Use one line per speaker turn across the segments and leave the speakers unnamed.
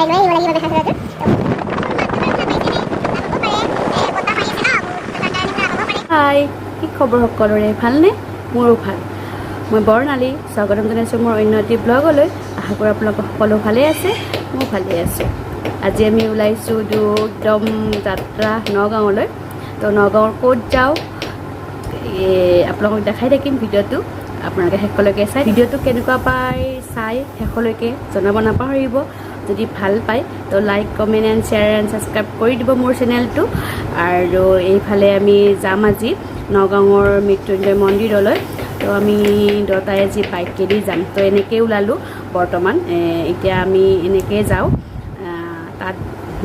হাই, কি খবৰ সকলোৰে ভালনে? মোৰো ভাল। মই বৰ্ণালী, স্বাগতম জনাইছোঁ মোৰ অন্য এটি ব্লগলৈ। আশা কৰোঁ আপোনালোক সকলো ভালেই আছে, মই ভালেই আছোঁ। আজি আমি ওলাইছোঁ একদম যাত্ৰা নগাঁৱলৈ। তো নগাঁৱৰ ক'ত যাওঁ আপোনালোকক দেখাই থাকিম ভিডিঅ'টো। আপোনালোকে শেষলৈকে চাই ভিডিঅ'টো কেনেকুৱা পায় চাই শেষলৈকে জনাব নাপাহৰিব। যদি ভাল পায় তো like comment and share and subscribe কৰি দিব মোৰ চেনেলটো। আৰু এইফালে আমি যাম আজি নগাঁৱৰ মৃত্যুঞ্জয় মন্দিৰলৈ। তো আমি দুটাই আজি বাইকেদি যাম। তো এনেকৈ ওলালোঁ বৰ্তমান। এতিয়া আমি এনেকৈ যাওঁ। তাত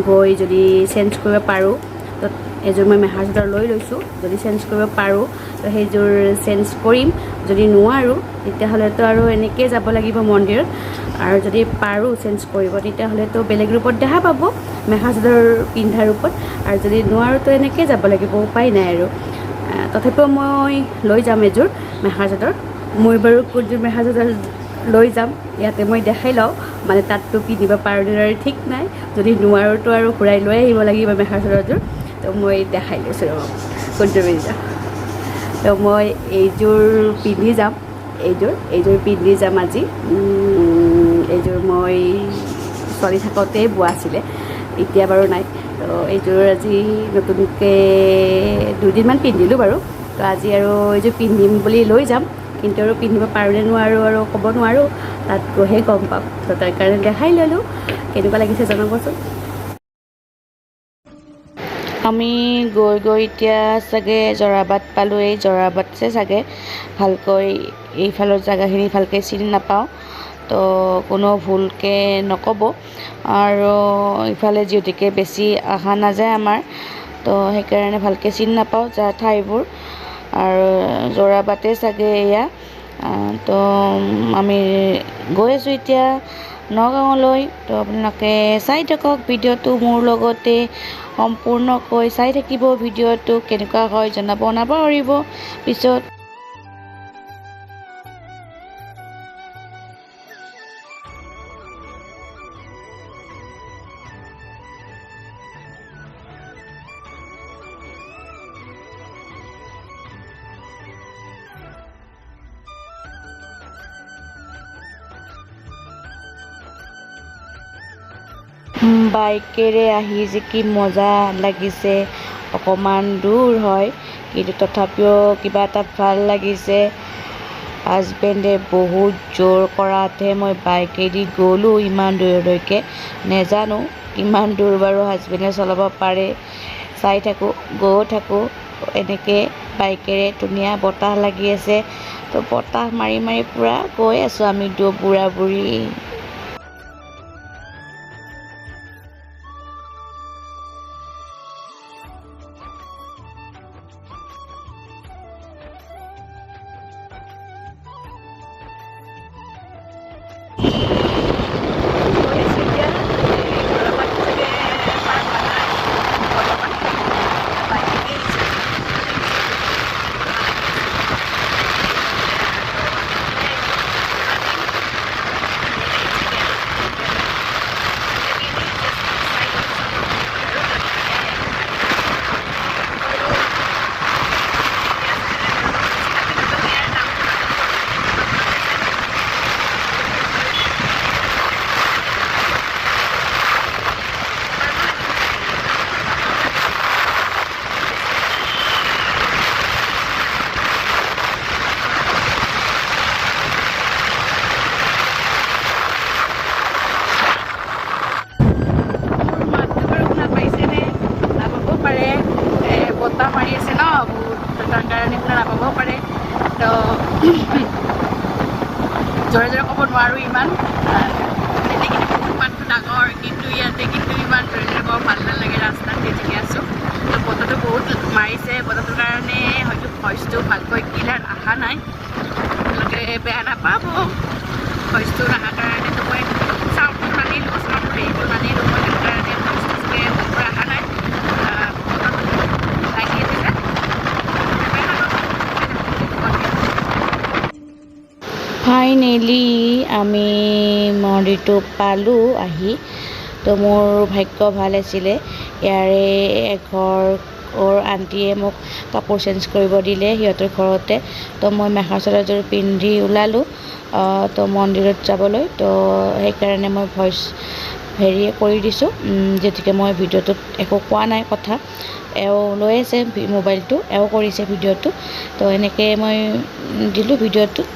গৈ যদি চেঞ্জ কৰিব পাৰোঁ তো এযোৰ মই মেখেলা চাদৰ লৈ লৈছোঁ। যদি চেঞ্জ কৰিব পাৰোঁ তো সেইযোৰ চেঞ্জ কৰিম। যদি নোৱাৰোঁ তেতিয়াহ'লেতো আৰু এনেকৈয়ে যাব লাগিব মন্দিৰত। আৰু যদি পাৰোঁ চেঞ্জ কৰিব তেতিয়াহ'লেতো বেলেগ ৰূপত দেখা পাব, মেখেলা চাদৰ পিন্ধাৰ ৰূপত। আৰু যদি নোৱাৰোঁ তো এনেকৈয়ে যাব লাগিব, উপায় নাই আৰু। তথাপিও মই লৈ যাম এযোৰ মেখেলা চাদৰ। মই বাৰু কোনযোৰ মেখেলা চাদৰ লৈ যাম ইয়াতে মই দেখাই লওঁ, মানে তাততো পিন্ধিব পাৰোঁ নোৱাৰোঁ ঠিক নাই। যদি নোৱাৰোঁতো আৰু ঘূৰাই লৈ আহিব লাগিব মেখেলা চাদৰযোৰ। তো মই দেখাই লৈছোঁ ৰ'ব কোনযোৰ পিন্ধি যাম। তো মই এইযোৰ পিন্ধি যাম, এইযোৰ পিন্ধি যাম আজি। এইযোৰ মই ছোৱালী থাকোঁতেই বোৱা আছিলে, এতিয়া বাৰু নাই। তো এইযোৰ আজি নতুনকৈ দুদিনমান পিন্ধিলোঁ বাৰু। তো আজি আৰু এইযোৰ পিন্ধিম বুলি লৈ যাম, কিন্তু আৰু পিন্ধিব পাৰোঁ নে নোৱাৰোঁ আৰু ক'ব নোৱাৰোঁ, তাত গৈহে গম পাম। তো তাৰ কাৰণে দেখাই ল'লোঁ, কেনেকুৱা লাগিছে জনাবচোন। আমি গৈ এতিয়া চাগে জৰাবাদ পালোঁ। এই জৰাবাদছে চাগে, ভালকৈ এইফালৰ জেগাখিনি ভালকৈ চিনি নাপাওঁ, তো কোনো ভুলকৈ নক'ব। আৰু ইফালে যিহেতুকে বেছি অহা নাযায় আমাৰ, তো সেইকাৰণে ভালকৈ চিনি নাপাওঁ ঠাইবোৰ। আৰু জৰাবাদে চাগে এয়া। তো আমি গৈ আছোঁ এতিয়া নগাঁৱলৈ। তো আপোনালোকে চাই থাকক ভিডিঅ'টো মোৰ লগতে সম্পূৰ্ণকৈ চাই থাকিব। ভিডিঅ'টো কেনেকুৱা হয় জনাব নাপাহৰিব পিছত। বাইকেৰে আহি যে কি মজা লাগিছে। অকণমান দূৰ হয় কিন্তু তথাপিও কিবা এটা ভাল লাগিছে। হাজবেণ্ডে বহুত জোৰ কৰাতহে মই বাইকেদি গ'লোঁ ইমান দূৰলৈকে। নেজানো কিমান দূৰ বাৰু হাজবেণ্ডে চলাব পাৰে। চাই থাকোঁ, গৈ থাকোঁ এনেকৈ বাইকেৰে। ধুনীয়া বতাহ লাগি আছে, তো বতাহ মাৰি মাৰি পূৰা গৈ আছোঁ আমি বুঢ়া বুঢ়ী। বতাহ মাৰি আছে ন বহুত, তাৰ কাৰণে শুনা নাপাব পাৰে। তো জোৰে জোৰে ক'ব নোৱাৰোঁ ইমান। এনেকৈ বহুত মাতটো ডাঙৰ, কিন্তু ইয়াতে কিন্তু ইমান জোৰে জোৰে ক'ব ভাল নালাগে। ৰাস্তাত ঠিকে আছোঁ। তো বতাহটো বহুত মাৰিছে, বতাহটোৰ কাৰণে হয়তো ভইচটো ভালকৈ ক্লিয়াৰ অহা নাই। তেওঁলোকে বেয়া নাপাব ভইচটো অহাৰ কাৰণে। তো মই চাউণ্ডটো নানিলোঁ, চাউণ্ড হেৰিটো নানিলোঁ মই, সেইটো কাৰণে ভইচটো চাগে ভালকৈ অহা নাই। ফাইনেলি আমি মন্দিৰটো পালোঁ আহি। তো মোৰ ভাগ্য ভাল আছিলে ইয়াৰে এঘৰ আণ্টিয়ে মোক কাপোৰ চেঞ্জ কৰিব দিলে সিহঁতৰ ঘৰতে। তো মই মেখেলা চাদৰযোৰ পিন্ধি ওলালোঁ তো মন্দিৰত যাবলৈ। তো সেইকাৰণে মই ভইচ কৰি দিছোঁ, গতিকে মই ভিডিঅ'টোত একো কোৱা নাই কথা। এওঁ লৈ আছে মোবাইলটো, এওঁ কৰিছে ভিডিঅ'টো। তো এনেকৈ মই দিলোঁ ভিডিঅ'টোত।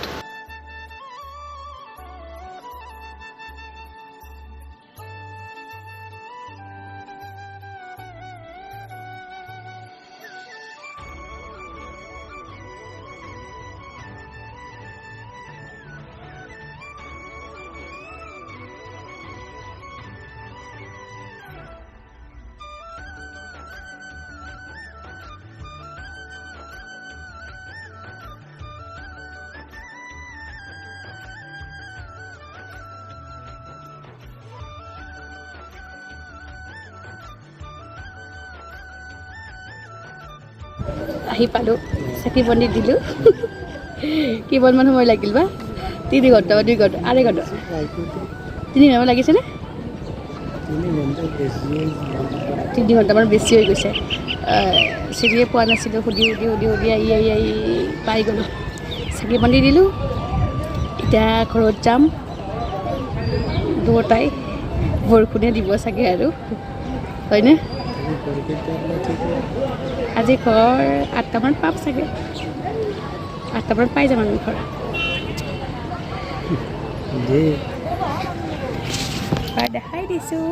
আহি পালোঁ, চাকি বন্তি দিলোঁ। কিমানমান সময় লাগিল বা? 3 ঘণ্টা বা 2 ঘণ্টা, 2.5 ঘণ্টা, 3 ঘণ্টামান লাগিছেনে? 3 ঘণ্টামান বেছি হৈ গৈছে। চিৰিয়ে পোৱা নাছিলোঁ, সুধি আহি পাই গ'লোঁ। চাকি বন্তি দিলোঁ। এতিয়া ঘৰত যাম। দুটাই বৰষুণে দিব চাগে আৰু, হয়নে? আজি ঘৰ 8টামান পাম চাগে, 8টামান পাই যাম আমি ঘৰ। দেখাই দিছোঁ।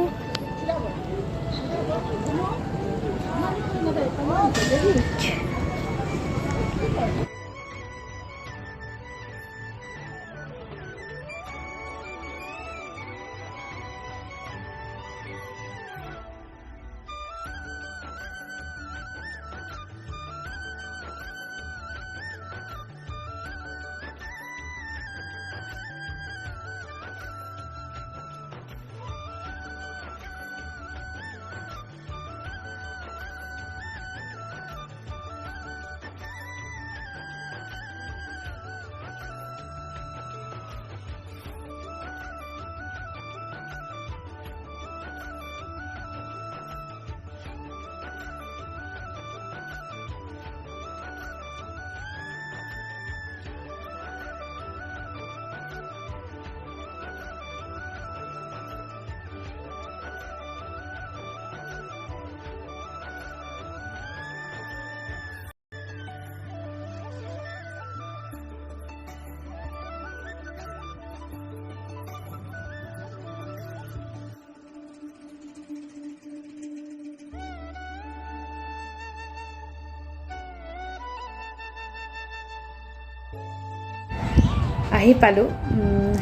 আহি পালোঁ,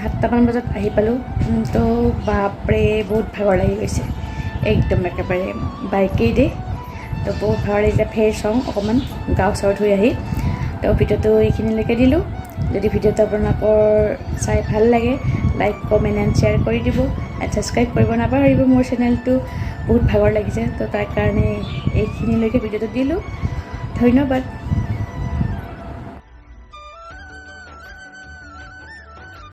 7টামান বজাত আহি পালোঁ। তো বাপৰে বহুত ভাগৰ লাগি গৈছে, একদম একেবাৰে বাইকেই দে। তো বহুত ভাগৰ লাগিছে। ফ্ৰেছ হওঁ অকণমান, গাও চাও ধুই আহি। তো ভিডিঅ'টো এইখিনিলৈকে দিলোঁ। যদি ভিডিঅ'টো আপোনালোকৰ চাই ভাল লাগে, লাইক কমেণ্ট এণ্ড শ্বেয়াৰ কৰি দিব। এণ্ড ছাবস্ক্ৰাইব কৰিব নাপাহৰিব মোৰ চেনেলটো। বহুত ভাগৰ লাগিছে, তো তাৰ কাৰণে এইখিনিলৈকে ভিডিঅ'টো দিলোঁ। ধন্যবাদ।